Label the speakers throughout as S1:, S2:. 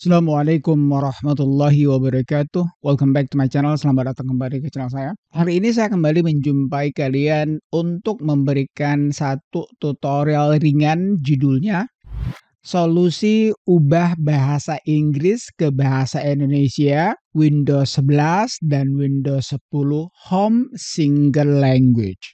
S1: Assalamualaikum warahmatullahi wabarakatuh. Welcome back to my channel. Selamat datang kembali ke channel saya. Hari ini saya kembali menjumpai kalian untuk memberikan satu tutorial ringan, judulnya Solusi ubah bahasa Inggris ke bahasa Indonesia Windows 11 dan Windows 10 Home Single Language.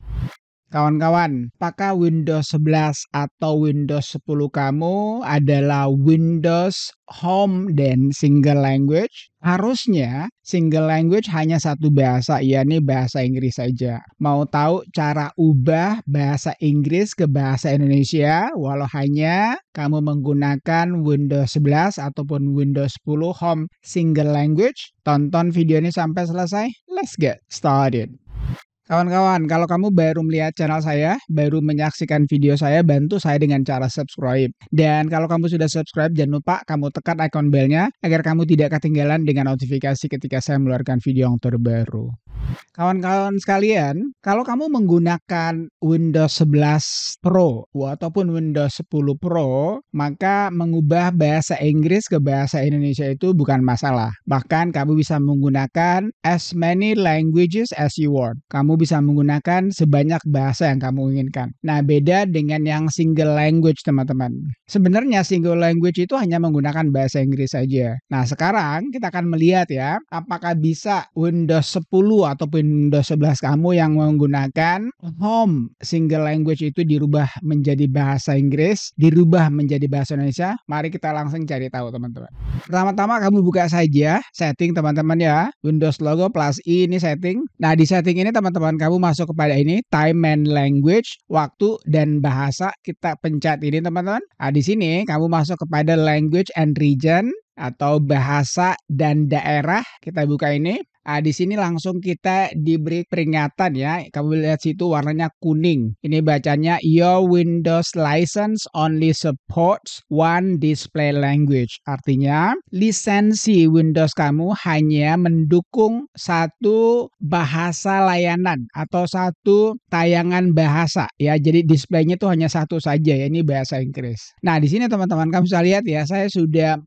S1: Kawan-kawan, apakah Windows 11 atau Windows 10 kamu adalah Windows Home dan Single Language? Harusnya Single Language hanya satu bahasa, yakni bahasa Inggris saja. Mau tahu cara ubah bahasa Inggris ke bahasa Indonesia walau hanya kamu menggunakan Windows 11 ataupun Windows 10 Home Single Language? Tonton video ini sampai selesai. Let's get started. Kawan-kawan, kalau kamu baru melihat channel saya, baru menyaksikan video saya, bantu saya dengan cara subscribe. Dan kalau kamu sudah subscribe, jangan lupa kamu tekan icon bell-nya agar kamu tidak ketinggalan dengan notifikasi ketika saya mengeluarkan video yang terbaru. Kawan-kawan sekalian, kalau kamu menggunakan Windows 11 Pro ataupun Windows 10 Pro, maka mengubah bahasa Inggris ke bahasa Indonesia itu bukan masalah. Bahkan kamu bisa menggunakan as many languages as you want. Kamu bisa menggunakan sebanyak bahasa yang kamu inginkan. Nah, beda dengan yang single language, teman-teman. Sebenarnya single language itu hanya menggunakan bahasa Inggris saja. Nah, sekarang kita akan melihat ya, apakah bisa Windows 10 ataupun Windows 11 kamu yang menggunakan Home Single Language itu dirubah menjadi bahasa Inggris, dirubah menjadi bahasa Indonesia. Mari kita langsung cari tahu, teman-teman. Pertama-tama kamu buka saja setting, teman-teman ya. Windows logo plus I ini setting. Nah, di setting ini teman-teman kamu masuk kepada ini time and language, waktu dan bahasa. Kita pencet ini, teman-teman. Nah, di sini kamu masuk kepada language and region atau bahasa dan daerah. Kita buka ini. Nah, di sini langsung kita diberi peringatan ya. Kamu lihat situ warnanya kuning. Ini bacanya your Windows license only supports one display language. Artinya lisensi Windows kamu hanya mendukung satu bahasa layanan atau satu tayangan bahasa ya. Jadi displaynya itu hanya satu saja ya, ini bahasa Inggris. Nah, di sini teman-teman kamu bisa lihat ya, saya sudah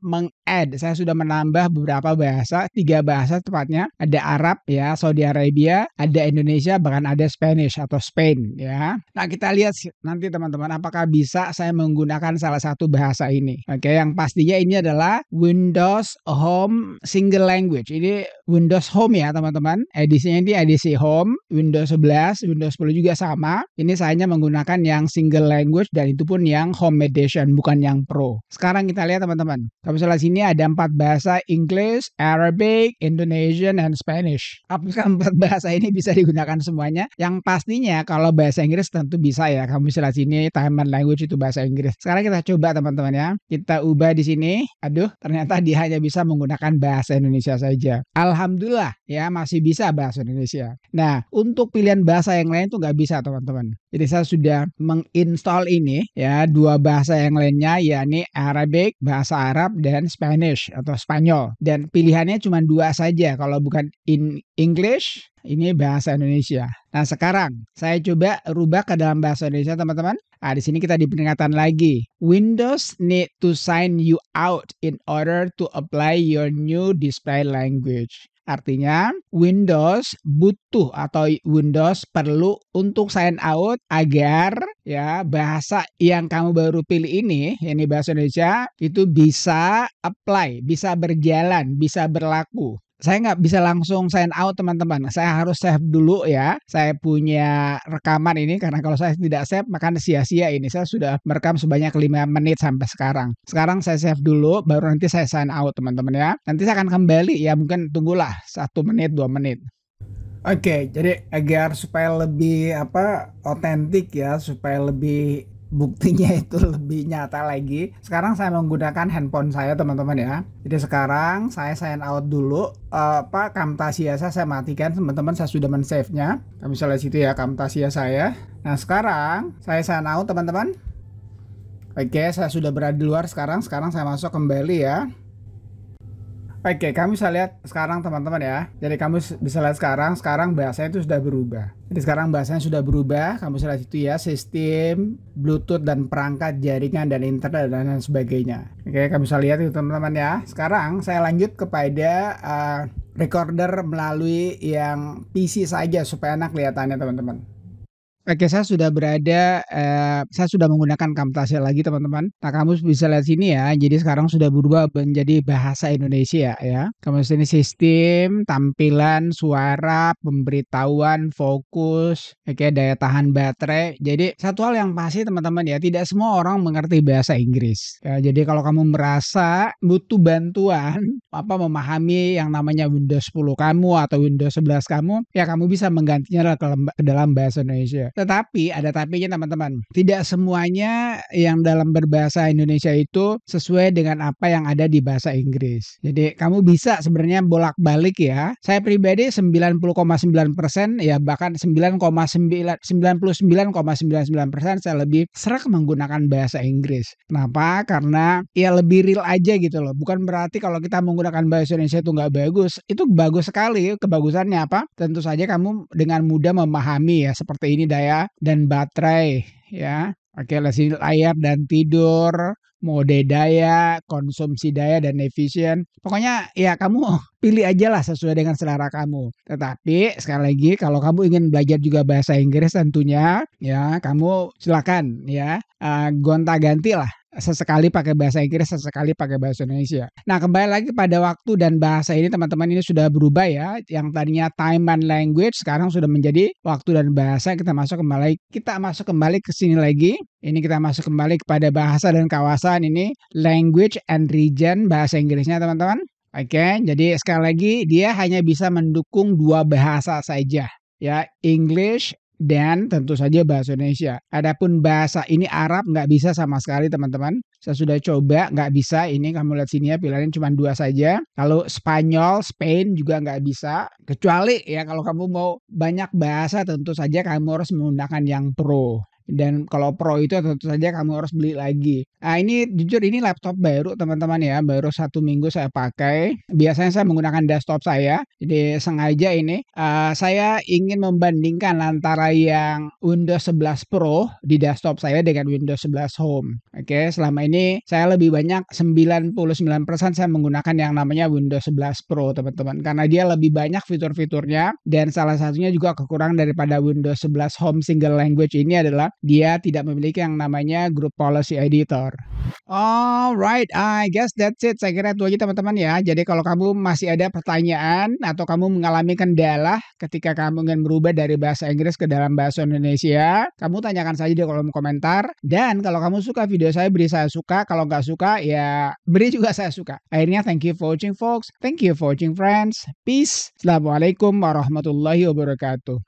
S1: saya sudah menambah beberapa bahasa, 3 bahasa tepatnya. Ada Arab ya, Saudi Arabia, ada Indonesia, bahkan ada Spanish atau Spain ya. Nah, kita lihat nanti teman-teman apakah bisa saya menggunakan salah satu bahasa ini. Oke, yang pastinya ini adalah Windows Home Single Language. Ini Windows Home ya, teman-teman. Edisinya ini edisi Home, Windows 11, Windows 10 juga sama. Ini saya hanya menggunakan yang Single Language dan itu pun yang Home Edition, bukan yang Pro. Sekarang kita lihat teman-teman. Kamu lihat sini ada 4 bahasa, English, Arabic, Indonesian, dan Spanish. Apakah 4 bahasa ini bisa digunakan semuanya? Yang pastinya kalau bahasa Inggris tentu bisa ya. Kamu bisa lihat sini time and language itu bahasa Inggris. Sekarang kita coba teman-teman ya. Kita ubah di sini. Aduh, ternyata dia hanya bisa menggunakan bahasa Indonesia saja. Alhamdulillah ya, masih bisa bahasa Indonesia. Nah, untuk pilihan bahasa yang lain itu nggak bisa teman-teman. Jadi saya sudah menginstall ini ya, 2 bahasa yang lainnya yakni Arabic, bahasa Arab, dan Spanish atau Spanyol. Dan pilihannya cuma 2 saja. Kalau bukan in English, ini bahasa Indonesia. Nah, sekarang saya coba rubah ke dalam bahasa Indonesia, teman-teman. Nah, di sini kita diperingatkan lagi. Windows need to sign you out in order to apply your new display language. Artinya Windows butuh atau Windows perlu untuk sign out agar ya bahasa yang kamu baru pilih ini bahasa Indonesia itu bisa apply, bisa berjalan, bisa berlaku. Saya nggak bisa langsung sign out teman-teman. Saya harus save dulu ya. Saya punya rekaman ini karena kalau saya tidak save maka sia-sia ini. Saya sudah merekam sebanyak 5 menit sampai sekarang. Sekarang saya save dulu baru nanti saya sign out teman-teman ya. Nanti saya akan kembali ya, mungkin tunggulah 1 menit 2 menit. Oke, jadi agar supaya lebih otentik ya, supaya lebih buktinya itu lebih nyata lagi. Sekarang saya menggunakan handphone saya teman-teman ya. Jadi sekarang saya sign out dulu. Camtasia saya matikan teman-teman. Saya sudah men-save-nya. Kamu bisa lihat situ ya Camtasia saya. Nah, sekarang saya sign out teman-teman. Oke, saya sudah berada di luar sekarang. Sekarang saya masuk kembali ya. Oke, kamu bisa lihat sekarang teman-teman ya. Jadi kamu bisa lihat sekarang bahasanya itu sudah berubah. Jadi sekarang bahasanya sudah berubah. Kamu bisa lihat itu ya, sistem, Bluetooth dan perangkat jaringan dan internet dan lain sebagainya. Oke, kamu bisa lihat itu teman-teman ya. Sekarang saya lanjut kepada recorder melalui yang PC saja supaya enak kelihatannya teman-teman. Oke, saya sudah menggunakan Camtasia lagi teman-teman. Nah, kamu bisa lihat sini ya. Jadi sekarang sudah berubah menjadi bahasa Indonesia ya. Kamu sini sistem, tampilan, suara, pemberitahuan, fokus, oke, daya tahan baterai. Jadi satu hal yang pasti teman-teman ya, tidak semua orang mengerti bahasa Inggris. Ya, jadi kalau kamu merasa butuh bantuan memahami yang namanya Windows 10 kamu atau Windows 11 kamu, ya kamu bisa menggantinya ke dalam bahasa Indonesia. Tetapi ada tapinya teman-teman. Tidak semuanya yang dalam berbahasa Indonesia itu sesuai dengan apa yang ada di bahasa Inggris. Jadi kamu bisa sebenarnya bolak-balik ya. Saya pribadi 90,9% ya bahkan 99,99% saya lebih serak menggunakan bahasa Inggris. Kenapa? Karena ya lebih real aja gitu loh. Bukan berarti kalau kita menggunakan bahasa Indonesia itu nggak bagus. Itu bagus sekali. Kebagusannya apa? Tentu saja kamu dengan mudah memahami ya seperti ini daya dan baterai ya. Oke, sini layar dan tidur, mode daya, konsumsi daya dan efisien. Pokoknya ya kamu pilih aja lah sesuai dengan selera kamu. Tetapi sekali lagi kalau kamu ingin belajar juga bahasa Inggris tentunya ya kamu silakan ya gonta-ganti lah. Sesekali pakai bahasa Inggris, sesekali pakai bahasa Indonesia. Nah, kembali lagi pada waktu dan bahasa ini teman-teman ini sudah berubah ya. Yang tadinya time and language sekarang sudah menjadi waktu dan bahasa. Kita masuk kembali ke sini lagi. Ini kita masuk kembali kepada bahasa dan kawasan ini language and region bahasa Inggrisnya teman-teman. Oke, jadi sekali lagi dia hanya bisa mendukung 2 bahasa saja ya, English dan tentu saja bahasa Indonesia. Adapun bahasa ini Arab nggak bisa sama sekali teman-teman. Saya sudah coba nggak bisa. Ini kamu lihat sini ya pilihannya cuma 2 saja. Kalau Spanyol, Spain juga nggak bisa. Kecuali ya kalau kamu mau banyak bahasa tentu saja kamu harus menggunakan yang Pro. Dan kalau Pro itu tentu saja kamu harus beli lagi. Nah ini jujur ini laptop baru teman-teman ya. Baru 1 minggu saya pakai. Biasanya saya menggunakan desktop saya. Jadi sengaja ini saya ingin membandingkan antara yang Windows 11 Pro di desktop saya dengan Windows 11 Home. Oke, selama ini saya lebih banyak 99% saya menggunakan yang namanya Windows 11 Pro teman-teman. Karena dia lebih banyak fitur-fiturnya. Dan salah satunya juga kekurangan daripada Windows 11 Home Single Language ini adalah dia tidak memiliki yang namanya Group Policy Editor. Alright, I guess that's it. Saya kira itu aja teman-teman ya. Jadi kalau kamu masih ada pertanyaan atau kamu mengalami kendala ketika kamu ingin berubah dari bahasa Inggris ke dalam bahasa Indonesia, kamu tanyakan saja di kolom komentar. Dan kalau kamu suka video saya, beri saya suka. Kalau nggak suka, ya beri juga saya suka. Akhirnya, thank you for watching folks. Thank you for watching friends. Peace. Assalamualaikum warahmatullahi wabarakatuh.